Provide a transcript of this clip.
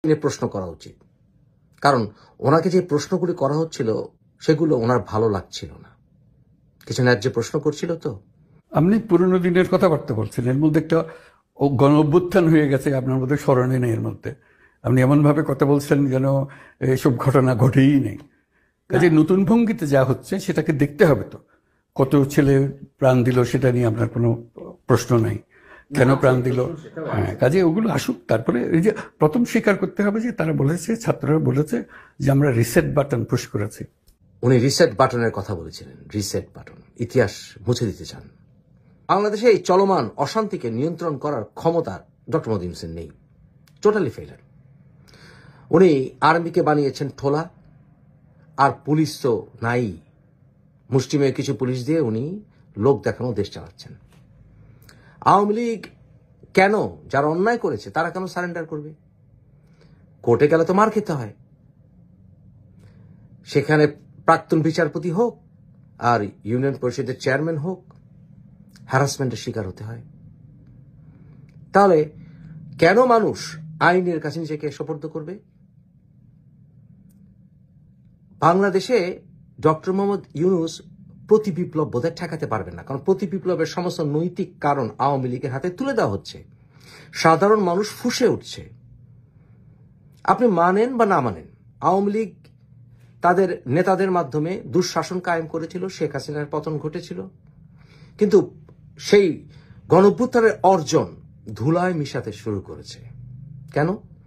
প্রশ্ন করা উচিত, কারণ ওনাকে যে প্রশ্নগুলি করা হচ্ছিল সেগুলো ওনার ভালো লাগছিল না। কিছু ন্যায্য প্রশ্ন করছিল তো। আপনি পুরনো দিনের কথাবার্তা বলছেন, এর মধ্যে একটা গণ অভ্যুত্থান হয়ে গেছে, আপনার মধ্যে স্মরণে নেই। এর মধ্যে আপনি এমনভাবে কথা বলছেন যেন এসব ঘটনা ঘটেই নেই। কাজে নতুন ভঙ্গিতে যা হচ্ছে সেটাকে দেখতে হবে। তো কত ছেলে প্রাণ দিল সেটা নিয়ে আপনার কোনো প্রশ্ন নাই, কেন প্রাণ দিল। হ্যাঁ, কাজে ওগুলো আসুক। তারপরে এই যে প্রথম স্বীকার করতে হবে যে তারা বলেছে, ছাত্ররা বলেছে যে আমরা রিসেট বাটন পুশ করেছি। উনি রিসেট বাটনের কথা বলেছিলেন। রিসেট বাটন, ইতিহাস মুছে দিতে চান। বাংলাদেশে এই চলমান অশান্তিকে নিয়ন্ত্রণ করার ক্ষমতা ডক্টর মোহাম্মদ ইউনূসের নেই, টোটালি ফেইলার। উনি আর্মিকে বানিয়েছেন ঠোলা, আর পুলিশ তো নাই। মুষ্টিমেয় কিছু পুলিশ দিয়ে উনি লোক দেখানো দেশ চালাচ্ছেন। আওয়ামী লীগ কেন, যারা অন্যায় করেছে তারা কেন সারেন্ডার করবে? কোর্টে গেলে তো মার খেতে হয়। সেখানে প্রাক্তন বিচারপতি হোক আর ইউনিয়ন পরিষদের চেয়ারম্যান হোক, হ্যারাসমেন্টের শিকার হতে হয়। তাহলে কেন মানুষ আইনের কাছে নিজেকে সোপর্দ করবে? বাংলাদেশে ডক্টর মোহাম্মদ ইউনূস প্রতি বিপ্লব বোধহয় ঠেকাতে পারবেন না, কারণ প্রতি বিপ্লবের সমস্ত নৈতিক কারণ আওয়ামী লীগের হাতে তুলে দেওয়া হচ্ছে। সাধারণ মানুষ ফুঁসে উঠছে। আপনি মানেন বা না মানেন, আওয়ামী লীগ তাদের নেতাদের মাধ্যমে দুঃশাসন কায়েম করেছিল, শেখ হাসিনার পতন ঘটেছিল, কিন্তু সেই গণঅভ্যুত্থানের অর্জন ধুলায় মিশাতে শুরু করেছে। কেন?